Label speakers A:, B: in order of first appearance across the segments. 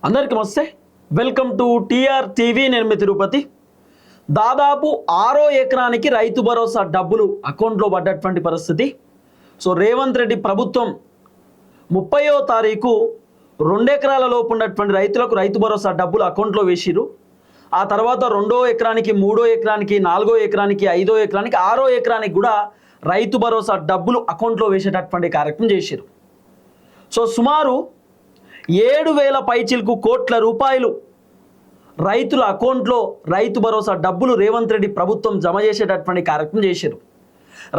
A: అందరికీ నమస్తే. Welcome to TR TV. నేను మీ తిరుపతి. దాదాపు 6వ ఎకరానికి రైతు భరోసా డబ్బులు అకౌంట్లో పడ్డటువంటి పరిస్థితి. సో రేవంత్ రెడ్డి ప్రభుత్వం 30వ తారీఖు 2 ఎకరాల లోపు ఉన్నటువంటి రైతులకు రైతు భరోసా డబ్బులు అకౌంట్లో వేసిరు. ఆ తర్వాత 2వ ఎకరానికి, 3వ ఎకరానికి, 4వ ఎకరానికి, 5వ ఎకరానికి, 6వ ఎకరానికి కూడా రైతు భరోసా డబ్బులు అకౌంట్లో వేసేటటువంటి కార్యక్రమం చేసిరు. సో సుమారు 7,000 పైచిలకు కోట్ల రూపాయలు రైతుల అకౌంట్లో రైతు భరోసా డబ్బులు రేవంత్ రెడ్డి ప్రభుత్వం జమ చేసేటటువంటి కార్యక్రమం చేశారు.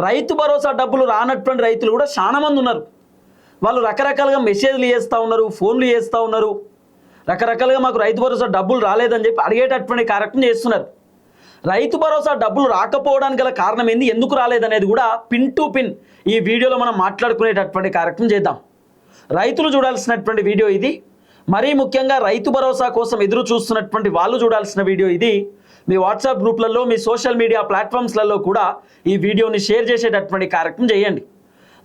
A: రైతు భరోసా డబ్బులు రానటువంటి రైతులు కూడా చాలా మంది ఉన్నారు. వాళ్ళు రకరకాలుగా మెసేజ్లు చేస్తూ ఉన్నారు, ఫోన్లు చేస్తూ ఉన్నారు, రకరకాలుగా మాకు రైతు భరోసా డబ్బులు రాలేదని చెప్పి అడిగేటటువంటి కార్యక్రమం చేస్తున్నారు. రైతు భరోసా డబ్బులు రాకపోవడానికి గల కారణం ఏంది, ఎందుకు రాలేదనేది కూడా పిన్ టు పిన్ ఈ వీడియోలో మనం మాట్లాడుకునేటటువంటి కార్యక్రమం చేద్దాం. రైతులు చూడాల్సినటువంటి వీడియో ఇది. మరీ ముఖ్యంగా రైతు భరోసా కోసం ఎదురు చూస్తున్నటువంటి వాళ్ళు చూడాల్సిన వీడియో ఇది. మీ వాట్సాప్ గ్రూప్లలో, మీ సోషల్ మీడియా ప్లాట్ఫామ్స్లలో కూడా ఈ వీడియోని షేర్ చేసేటటువంటి కార్యక్రమం చేయండి.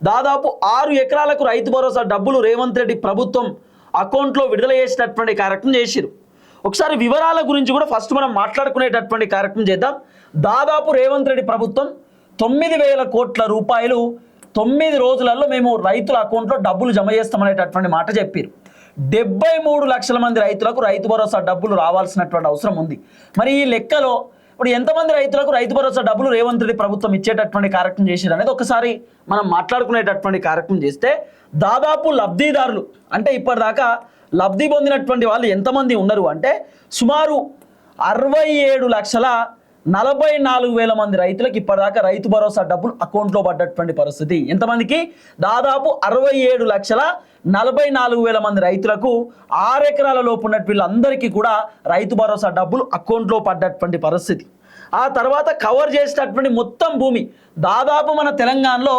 A: దాదాపు 6 ఎకరాలకు రైతు భరోసా డబ్బులు రేవంత్ రెడ్డి ప్రభుత్వం అకౌంట్లో విడుదల చేసేటటువంటి కార్యక్రమం చేసిరు. ఒకసారి వివరాల గురించి కూడా ఫస్ట్ మనం మాట్లాడుకునేటటువంటి కార్యక్రమం చేద్దాం. దాదాపు రేవంత్ రెడ్డి ప్రభుత్వం 9,000 కోట్ల రూపాయలు 9 రోజులలో మేము రైతుల అకౌంట్లో డబ్బులు జమ చేస్తామనేటటువంటి మాట చెప్పారు. 73 లక్షల మంది రైతులకు రైతు భరోసా డబ్బులు రావాల్సినటువంటి అవసరం ఉంది. మరి ఈ లెక్కలో ఇప్పుడు ఎంతమంది రైతులకు రైతు భరోసా డబ్బులు రేవంత్ రెడ్డి ప్రభుత్వం ఇచ్చేటటువంటి కార్యక్రమం చేశారు అనేది ఒకసారి మనం మాట్లాడుకునేటటువంటి కార్యక్రమం చేస్తే, దాదాపు లబ్ధిదారులు అంటే ఇప్పటిదాకా లబ్ధి పొందినటువంటి వాళ్ళు ఎంతమంది ఉన్నారు అంటే సుమారు 67,44,000 మంది రైతులకు ఇప్పటిదాకా రైతు భరోసా డబ్బులు అకౌంట్లో పడ్డటువంటి పరిస్థితి. ఎంతమందికి? దాదాపు 67,44,000 మంది రైతులకు 6 ఎకరాల లోపు ఉన్నట్టు వీళ్ళందరికీ కూడా రైతు భరోసా డబ్బులు అకౌంట్లో పడ్డటువంటి పరిస్థితి. ఆ తర్వాత కవర్ చేసేటటువంటి మొత్తం భూమి దాదాపు మన తెలంగాణలో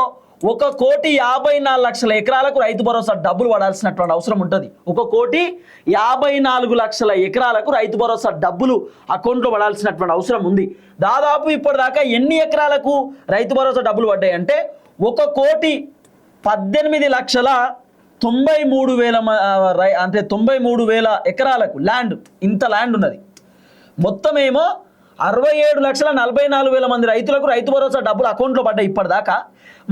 A: 1,54,00,000 ఎకరాలకు రైతు భరోసా డబ్బులు పడాల్సినటువంటి అవసరం ఉంటుంది. 1,54,00,000 ఎకరాలకు రైతు భరోసా డబ్బులు అకౌంట్లో పడాల్సినటువంటి అవసరం ఉంది. దాదాపు ఇప్పటిదాకా ఎన్ని ఎకరాలకు రైతు భరోసా డబ్బులు పడ్డాయి అంటే 1,18,93,000 అంటే 93,000 ఎకరాలకు ల్యాండ్, ఇంత ల్యాండ్ ఉన్నది. మొత్తం ఏమో 67,44,000 మంది రైతులకు రైతు భరోసా డబ్బులు అకౌంట్లో పడ్డాయి ఇప్పటిదాకా.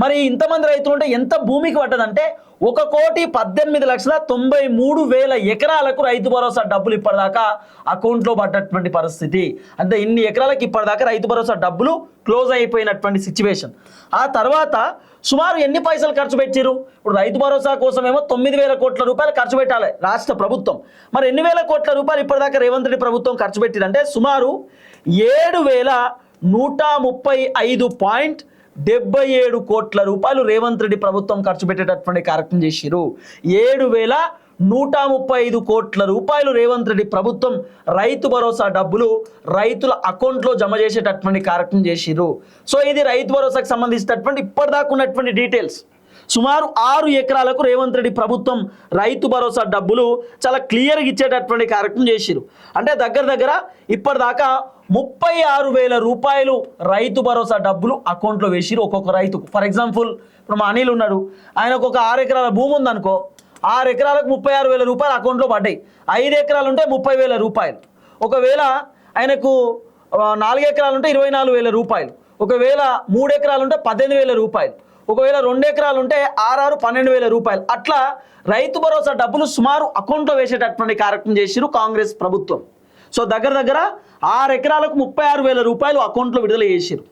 A: మరి ఇంతమంది రైతులు ఉంటే ఎంత భూమికి పడ్డదంటే 1,18,93,000 ఎకరాలకు రైతు భరోసా డబ్బులు ఇప్పటిదాకా అకౌంట్లో పడ్డటువంటి పరిస్థితి. అంటే ఇన్ని ఎకరాలకు ఇప్పటిదాకా రైతు భరోసా డబ్బులు క్లోజ్ అయిపోయినటువంటి సిచ్యువేషన్. ఆ తర్వాత సుమారు ఎన్ని పైసలు ఖర్చు పెట్టారు? ఇప్పుడు రైతు భరోసా కోసమేమో 9,000 కోట్ల రూపాయలు ఖర్చు పెట్టాలి రాష్ట్ర ప్రభుత్వం. మరి ఎన్ని వేల కోట్ల రూపాయలు ఇప్పటిదాకా రేవంత్ రెడ్డి ప్రభుత్వం ఖర్చు పెట్టిందంటే సుమారు 7,135.77 కోట్ల రూపాయలు రేవంత్ రెడ్డి ప్రభుత్వం ఖర్చు పెట్టేటటువంటి కార్యక్రమం చేసిరు. 7,135 కోట్ల రూపాయలు రేవంత్ రెడ్డి ప్రభుత్వం రైతు భరోసా డబ్బులు రైతుల అకౌంట్లో జమ చేసేటటువంటి కార్యక్రమం చేసిరు. సో ఇది రైతు భరోసాకు సంబంధించినటువంటి ఇప్పటిదాకా ఉన్నటువంటి డీటెయిల్స్. సుమారు 6 ఎకరాలకు రేవంత్ రెడ్డి ప్రభుత్వం రైతు భరోసా డబ్బులు చాలా క్లియర్గా ఇచ్చేటటువంటి కార్యక్రమం చేసిరు. అంటే దగ్గర ఇప్పటిదాకా 36,000 రూపాయలు రైతు భరోసా డబ్బులు అకౌంట్లో వేసిరు ఒక్కొక్క రైతుకు. ఫర్ ఎగ్జాంపుల్ ఇప్పుడు మా అనిల్ ఉన్నాడు, ఆయనకు ఒక 6 ఎకరాల భూమి ఉందనుకో, 6 ఎకరాలకు 36,000 రూపాయలు అకౌంట్లో పడ్డాయి. 5 ఎకరాలు ఉంటే 30,000 రూపాయలు. ఒకవేళ ఆయనకు 4 ఎకరాలు ఉంటే 24,000 రూపాయలు. ఒకవేళ 3 ఎకరాలు ఉంటే 18,000 రూపాయలు. ఒకవేళ 2 ఎకరాలు ఉంటే 12,000 రూపాయలు. అట్లా రైతు భరోసా డబ్బులు సుమారు అకౌంట్లో వేసేటటువంటి కార్యక్రమం చేసిరు కాంగ్రెస్ ప్రభుత్వం. సో దగ్గర 6 ఎకరాలకు 36,000 రూపాయలు అకౌంట్లో విడుదల చేసిరు.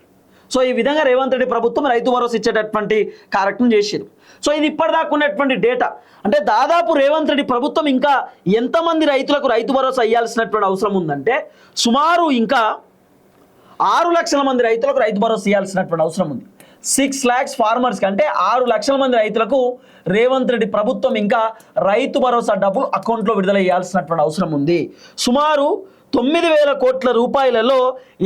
A: సో ఈ విధంగా రేవంత్ రెడ్డి ప్రభుత్వం రైతు భరోసా ఇచ్చేటటువంటి కార్యక్రమం చేసిరు. సో ఇది ఇప్పటిదాకా ఉన్నటువంటి డేటా. అంటే దాదాపు రేవంత్ రెడ్డి ప్రభుత్వం ఇంకా ఎంతమంది రైతులకు రైతు భరోసా ఇవ్వాల్సినటువంటి అవసరం ఉందంటే సుమారు ఇంకా 6 లక్షల మంది రైతులకు రైతు భరోసా ఇవ్వాల్సినటువంటి అవసరం ఉంది. 6 lakhs ఫార్మర్స్కి అంటే 6 లక్షల మంది రైతులకు రేవంత్ రెడ్డి ప్రభుత్వం ఇంకా రైతు భరోసా డబ్బులు అకౌంట్లో విడుదల చేయాల్సినటువంటి అవసరం ఉంది. సుమారు 9,000 కోట్ల రూపాయలలో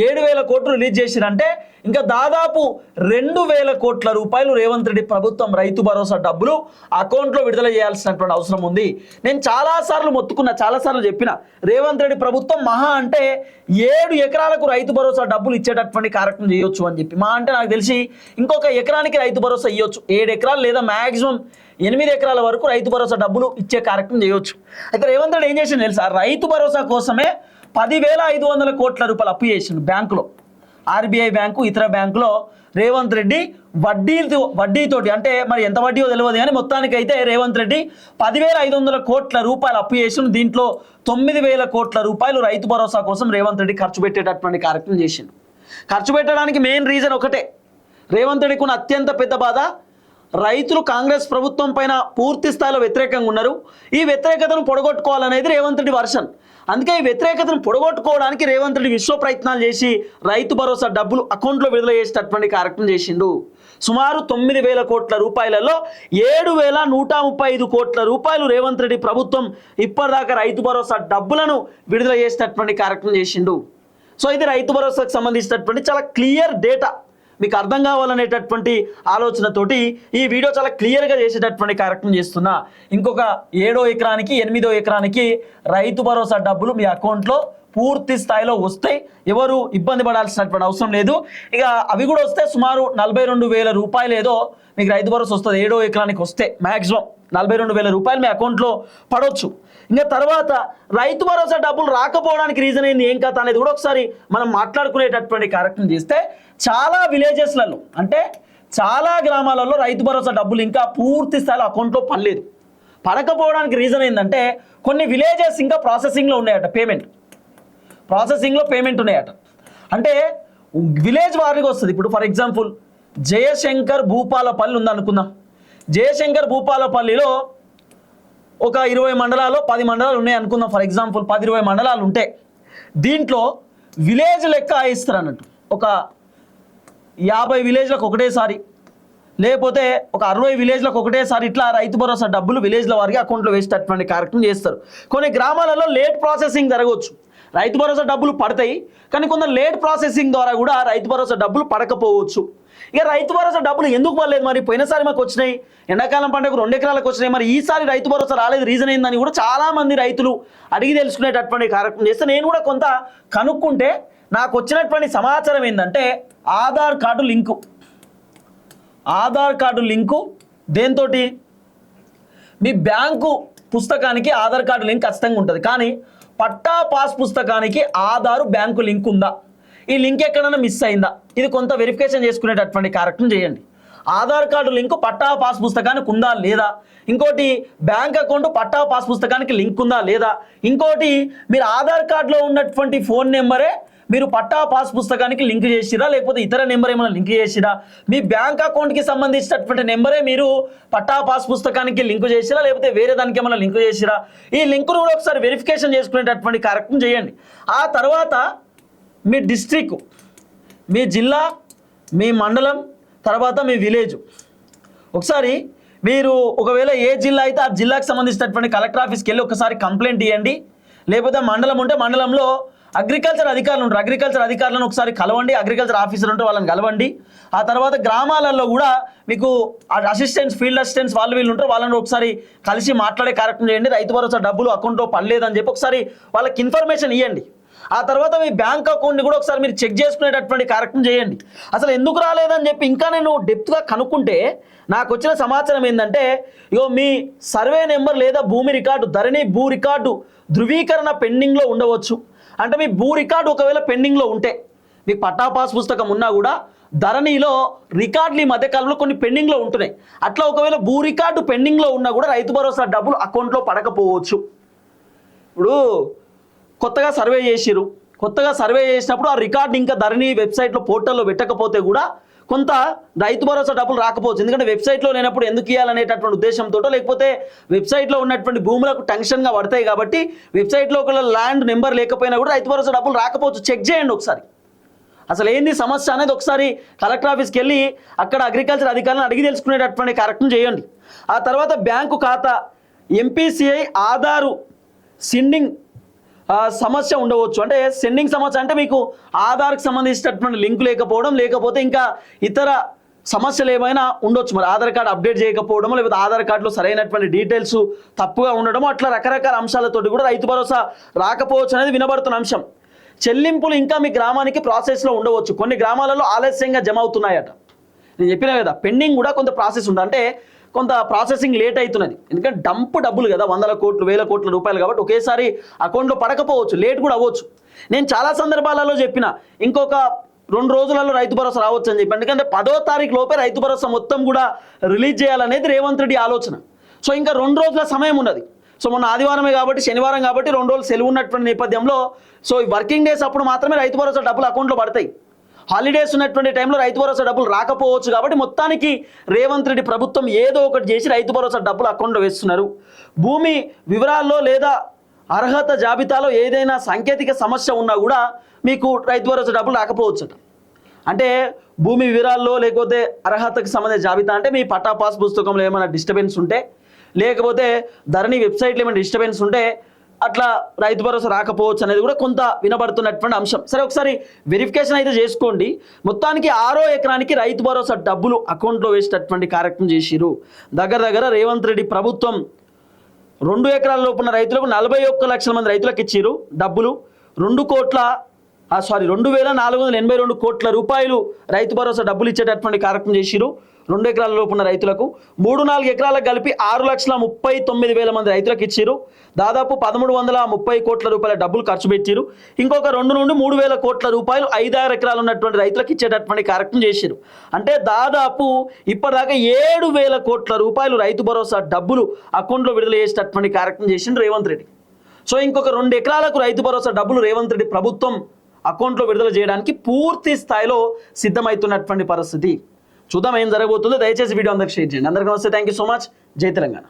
A: 7,000 కోట్లు రిలీజ్ చేసిరంటే ఇంకా దాదాపు 2,000 కోట్ల రూపాయలు రేవంత్ రెడ్డి ప్రభుత్వం రైతు భరోసా డబ్బులు అకౌంట్లో విడుదల చేయాల్సినటువంటి అవసరం ఉంది. నేను చాలాసార్లు మొత్తుకున్నా, చాలాసార్లు చెప్పిన రేవంత్ రెడ్డి ప్రభుత్వం మహా అంటే 7 ఎకరాలకు రైతు భరోసా డబ్బులు ఇచ్చేటటువంటి కార్యక్రమం చేయొచ్చు అని చెప్పి, మా అంటే నాకు తెలిసి ఇంకొక ఎకరానికి రైతు భరోసా ఇవ్వచ్చు. 7 ఎకరాలు లేదా మ్యాక్సిమం 8 ఎకరాల వరకు రైతు భరోసా డబ్బులు ఇచ్చే కార్యక్రమం చేయొచ్చు. అయితే రేవంత్ రెడ్డి ఏం చేసిండు తెలుసా, రైతు భరోసా కోసమే 10,500 కోట్ల రూపాయలు అప్పు చేసిండు బ్యాంకులో, ఆర్బీఐ బ్యాంకు ఇతర బ్యాంకులో. రేవంత్ రెడ్డి వడ్డీతోటి, అంటే మరి ఎంత వడ్డీయో తెలియదు కానీ మొత్తానికైతే రేవంత్ రెడ్డి 10,500 కోట్ల రూపాయలు అప్పు చేసిండు. దీంట్లో 9,000 కోట్ల రూపాయలు రైతు భరోసా కోసం రేవంత్ రెడ్డి ఖర్చు పెట్టేటటువంటి కార్యక్రమం చేసిండు. ఖర్చు పెట్టడానికి మెయిన్ రీజన్ ఒకటే, రేవంత్ రెడ్డికి ఉన్న అత్యంత పెద్ద బాధ, రైతులు కాంగ్రెస్ ప్రభుత్వం పైన పూర్తి స్థాయిలో వ్యతిరేకంగా ఉన్నారు. ఈ వ్యతిరేకతను పొడగొట్టుకోవాలనేది రేవంత్ రెడ్డి వర్షన్. అందుకే ఈ వ్యతిరేకతను పొడగొట్టుకోవడానికి రేవంత్ రెడ్డి విశ్వ ప్రయత్నాలు చేసి రైతు భరోసా డబ్బులు అకౌంట్లో విడుదల చేసేటటువంటి కార్యక్రమం చేసిండు. సుమారు 9,000 కోట్ల రూపాయలలో 7,135 కోట్ల రూపాయలు రేవంత్ రెడ్డి ప్రభుత్వం ఇప్పటిదాకా రైతు భరోసా డబ్బులను విడుదల చేసేటటువంటి కార్యక్రమం చేసిండు. సో ఇది రైతు భరోసాకు సంబంధించినటువంటి చాలా క్లియర్ డేటా, మీకు అర్థం కావాలనేటటువంటి ఆలోచనతోటి ఈ వీడియో చాలా క్లియర్గా చేసేటటువంటి కార్యక్రమం చేస్తున్నా. ఇంకొక 7వ ఎకరానికి 8వ ఎకరానికి రైతు భరోసా డబ్బులు మీ అకౌంట్లో పూర్తి స్థాయిలో వస్తాయి, ఎవరు ఇబ్బంది పడాల్సినటువంటి అవసరం లేదు. ఇక అవి కూడా వస్తే సుమారు 42,000 రూపాయలు ఏదో మీకు రైతు భరోసా వస్తుంది. 7వ ఎకరానికి వస్తే మ్యాక్సిమం 42,000 రూపాయలు మీ అకౌంట్లో పడవచ్చు. ఇంకా తర్వాత రైతు భరోసా డబ్బులు రాకపోవడానికి రీజన్ ఏంది, ఏం కథ అనేది కూడా ఒకసారి మనం మాట్లాడుకునేటటువంటి కార్యక్రమం చేస్తే, చాలా విలేజెస్లలో అంటే చాలా గ్రామాలలో రైతు భరోసా డబ్బులు ఇంకా పూర్తి స్థాయిలో అకౌంట్లో పడలేదు. పడకపోవడానికి రీజన్ ఏంటంటే కొన్ని విలేజెస్ ఇంకా ప్రాసెసింగ్లో ఉన్నాయట, ప్రాసెసింగ్లో పేమెంట్ ఉన్నాయట. అంటే విలేజ్ వారికి వస్తుంది. ఇప్పుడు ఫర్ ఎగ్జాంపుల్ జయశంకర్ భూపాలపల్లి ఉందనుకుందాం. జయశంకర్ భూపాలపల్లిలో ఒక 20 మండలాలు 10 మండలాలు ఉన్నాయి అనుకుందాం. ఫర్ ఎగ్జాంపుల్ 10-20 మండలాలు ఉంటే దీంట్లో విలేజ్ లెక్క ఇస్తారు అన్నట్టు. ఒక 50 విలేజ్లకు ఒకటేసారి, లేకపోతే ఒక 60 విలేజ్లకు ఒకటేసారి ఇట్లా రైతు భరోసా డబ్బులు విలేజ్ల వారికి అకౌంట్లో వేసేటటువంటి కార్యక్రమం చేస్తారు. కొన్ని గ్రామాలలో లేట్ ప్రాసెసింగ్ జరగవచ్చు, రైతు భరోసా డబ్బులు పడతాయి కానీ కొందరు లేట్ ప్రాసెసింగ్ ద్వారా కూడా రైతు భరోసా డబ్బులు పడకపోవచ్చు. ఇక రైతు భరోసా డబ్బులు ఎందుకు పడలేదు, మరి పోయినసారి మాకు వచ్చినాయి, ఎండాకాలం పంటకు 2 ఎకరాలకు వచ్చినాయి, మరి ఈసారి రైతు భరోసా రాలేదు, రీజన్ ఏందని కూడా చాలామంది రైతులు అడిగి తెలుసుకునేటటువంటి కార్యక్రమం చేస్తే నేను కూడా కొంత కనుక్కుంటే నాకు వచ్చినటువంటి సమాచారం ఏంటంటే ఆధార్ కార్డు లింకు దేంతో, మీ బ్యాంకు పుస్తకానికి ఆధార్ కార్డు లింక్ ఖచ్చితంగా ఉంటుంది. కానీ పట్టా పాస్ పుస్తకానికి ఆధారు బ్యాంకు లింక్ ఉందా, ఈ లింక్ ఎక్కడైనా మిస్ అయిందా, ఇది కొంత వెరిఫికేషన్ చేసుకునేటటువంటి కార్యక్రమం చేయండి. ఆధార్ కార్డు లింకు పట్టా పాస్ పుస్తకానికి ఉందా లేదా, ఇంకోటి బ్యాంక్ అకౌంట్ పట్టా పాస్ పుస్తకానికి లింక్ ఉందా లేదా, ఇంకోటి మీరు ఆధార్ కార్డులో ఉన్నటువంటి ఫోన్ నెంబరే మీరు పట్టా పాస్ పుస్తకానికి లింక్ చేసిరా, లేకపోతే ఇతర నెంబర్ ఏమైనా లింక్ చేసిరా, మీ బ్యాంక్ అకౌంట్కి సంబంధించినటువంటి నెంబరే మీరు పట్టా పాస్ పుస్తకానికి లింక్ చేసిరా, లేకపోతే వేరే దానికి ఏమైనా లింక్ చేసిరా, ఈ లింకును కూడా ఒకసారి వెరిఫికేషన్ చేసుకునేటటువంటి కార్యక్రమం చేయండి. ఆ తర్వాత మీ డిస్ట్రిక్ట్, మీ జిల్లా, మీ మండలం, తర్వాత మీ విలేజ్, ఒకసారి మీరు ఒకవేళ ఏ జిల్లా అయితే ఆ జిల్లాకు సంబంధించినటువంటి కలెక్టర్ ఆఫీస్కి వెళ్ళి ఒకసారి కంప్లైంట్ ఇవ్వండి. లేకపోతే మండలం ఉంటే మండలంలో అగ్రికల్చర్ అధికారులు ఉంటారు, అగ్రికల్చర్ అధికారులను ఒకసారి కలవండి, అగ్రికల్చర్ ఆఫీసర్ ఉంటే వాళ్ళని కలవండి. ఆ తర్వాత గ్రామాలలో కూడా మీకు అసిస్టెంట్స్, ఫీల్డ్ అసిస్టెంట్స్ వాళ్ళు వీళ్ళు ఉంటారు, వాళ్ళని ఒకసారి కలిసి మాట్లాడే కార్యక్రమం చేయండి. రైతు భరోసా డబ్బులు అకౌంట్లో పడలేదని చెప్పి ఒకసారి వాళ్ళకి ఇన్ఫర్మేషన్ ఇవ్వండి. ఆ తర్వాత మీ బ్యాంక్ అకౌంట్ని కూడా ఒకసారి మీరు చెక్ చేసుకునేటటువంటి కార్యక్రమం చేయండి. అసలు ఎందుకు రాలేదని చెప్పి ఇంకా నేను డెప్త్గా కనుక్కుంటే నాకు వచ్చిన సమాచారం ఏంటంటే, మీ సర్వే నెంబర్ లేదా భూమి రికార్డు, ధరణి భూ రికార్డు ధృవీకరణ పెండింగ్లో ఉండవచ్చు. అంటే మీ భూ రికార్డు ఒకవేళ పెండింగ్లో ఉంటే, మీకు పట్టా పాస్ పుస్తకం ఉన్నా కూడా ధరణిలో రికార్డులు ఈ మధ్యకాలంలో కొన్ని పెండింగ్లో ఉంటున్నాయి. అట్లా ఒకవేళ భూ రికార్డు పెండింగ్లో ఉన్నా కూడా రైతు భరోసా డబ్బులు అకౌంట్లో పడకపోవచ్చు. ఇప్పుడు కొత్తగా సర్వే చేసినప్పుడు ఆ రికార్డు ఇంకా ధరణి వెబ్సైట్లో పోర్టల్లో పెట్టకపోతే కూడా కొంత రైతు భరోసా డబ్బులు రాకపోవచ్చు. ఎందుకంటే వెబ్సైట్లో లేనప్పుడు ఎందుకు ఇవ్వాలనేటటువంటి ఉద్దేశంతో, లేకపోతే వెబ్సైట్లో ఉన్నటువంటి భూములకు టెన్షన్గా పడతాయి కాబట్టి వెబ్సైట్లో ఒక ల్యాండ్ నెంబర్ లేకపోయినా కూడా రైతు భరోసా డబ్బులు రాకపోవచ్చు. చెక్ చేయండి ఒకసారి, అసలు ఏంది సమస్య అనేది ఒకసారి కలెక్టర్ ఆఫీస్కి వెళ్ళి అక్కడ అగ్రికల్చర్ అధికారులను అడిగి తెలుసుకునేటటువంటి కార్యక్రమం చేయండి. ఆ తర్వాత బ్యాంకు ఖాతా, ఎంపీసీఐ, ఆధారు, సిండింగ్ సమస్య ఉండవచ్చు. అంటే సెండింగ్ సమస్య అంటే మీకు ఆధార్కి సంబంధించినటువంటి లింక్ లేకపోవడం, లేకపోతే ఇంకా ఇతర సమస్యలు ఏమైనా ఉండొచ్చు. మరి ఆధార్ కార్డు అప్డేట్ చేయకపోవడం, లేకపోతే ఆధార్ కార్డులో సరైనటువంటి డీటెయిల్స్ తప్పుగా ఉండడం, అట్లా రకరకాల అంశాలతోటి కూడా రైతు భరోసా రాకపోవచ్చు అనేది వినబడుతున్న అంశం. చెల్లింపులు ఇంకా మీ గ్రామానికి ప్రాసెస్లో ఉండవచ్చు. కొన్ని గ్రామాలలో ఆలస్యంగా జమ అవుతున్నాయట. నేను చెప్పినా కదా, పెండింగ్ కూడా కొంత ప్రాసెస్ ఉంది. అంటే కొంత ప్రాసెసింగ్ లేట్ అవుతున్నది. ఎందుకంటే డబ్బులు కదా, 100 కోట్లు 1000 కోట్ల రూపాయలు కాబట్టి ఒకేసారి అకౌంట్లో పడకపోవచ్చు, లేట్ కూడా అవ్వచ్చు. నేను చాలా సందర్భాలలో చెప్పిన ఇంకొక 2 రోజులలో రైతు భరోసా రావచ్చు అని చెప్పి. ఎందుకంటే 10వ తారీఖు లోపే రైతు భరోసా మొత్తం కూడా రిలీజ్ చేయాలనేది రేవంత్ రెడ్డి ఆలోచన. సో ఇంకా 2 రోజుల సమయం ఉన్నది. సో మొన్న ఆదివారమే కాబట్టి, శనివారం కాబట్టి 2 రోజులు సెలవు ఉన్నటువంటి నేపథ్యంలో సో ఈ వర్కింగ్ డేస్ అప్పుడు మాత్రమే రైతు భరోసా డబ్బులు అకౌంట్లో పడతాయి. హాలిడేస్ ఉన్నటువంటి టైంలో రైతు భరోసా డబ్బులు రాకపోవచ్చు. కాబట్టి మొత్తానికి రేవంత్ రెడ్డి ప్రభుత్వం ఏదో ఒకటి చేసి రైతు భరోసా డబ్బులు అకౌంట్లో వేస్తున్నారు. భూమి వివరాల్లో లేదా అర్హత జాబితాలో ఏదైనా సాంకేతిక సమస్య ఉన్నా కూడా మీకు రైతు భరోసా డబ్బులు రాకపోవచ్చట. అంటే భూమి వివరాల్లో లేకపోతే అర్హతకు సంబంధించిన జాబితా అంటే మీ పట్టా పాస్ పుస్తకంలో ఏమైనా డిస్టర్బెన్స్ ఉంటే, లేకపోతే ధరణి వెబ్సైట్లో ఏమైనా డిస్టర్బెన్స్ ఉంటే అట్లా రైతు భరోసా రాకపోవచ్చు అనేది కూడా కొంత వినబడుతున్నటువంటి అంశం. సరే, ఒకసారి వెరిఫికేషన్ అయితే చేసుకోండి. మొత్తానికి 6వ ఎకరానికి రైతు భరోసా డబ్బులు అకౌంట్లో వేసేటటువంటి కార్యక్రమం చేసిరు. దగ్గర రేవంత్ రెడ్డి ప్రభుత్వం 2 ఎకరాల లోపున్న రైతులకు 41 లక్షల మంది రైతులకు ఇచ్చిరు డబ్బులు. 2,482 కోట్ల రూపాయలు రైతు భరోసా డబ్బులు ఇచ్చేటటువంటి కార్యక్రమం చేసిరు 2 ఎకరాల లోపున్న రైతులకు. 3-4 ఎకరాలకు కలిపి 6,39,000 మంది రైతులకు ఇచ్చిరు. దాదాపు 1,330 కోట్ల రూపాయల డబ్బులు ఖర్చు పెట్టిరు. ఇంకొక 2 నుండి 3,000 కోట్ల రూపాయలు 5-6 ఎకరాలు ఉన్నటువంటి రైతులకు ఇచ్చేటటువంటి కార్యక్రమం చేసిరు. అంటే దాదాపు ఇప్పటిదాకా 7,000 కోట్ల రూపాయలు రైతు భరోసా డబ్బులు అకౌంట్లో విడుదల చేసేటటువంటి కార్యక్రమం చేసిండు రేవంత్ రెడ్డి. సో ఇంకొక 2 ఎకరాలకు రైతు భరోసా డబ్బులు రేవంత్ రెడ్డి ప్రభుత్వం అకౌంట్లో విడుదల చేయడానికి పూర్తి స్థాయిలో సిద్ధమవుతున్నటువంటి పరిస్థితి. చూద్దాం ఏం జరగబోతుందో. దయచేసి వీడియో అందరికి షేర్ చేయండి. అందరికీ నమస్తే, థ్యాంక్ యూ సో మచ్. జై తెలంగాణ.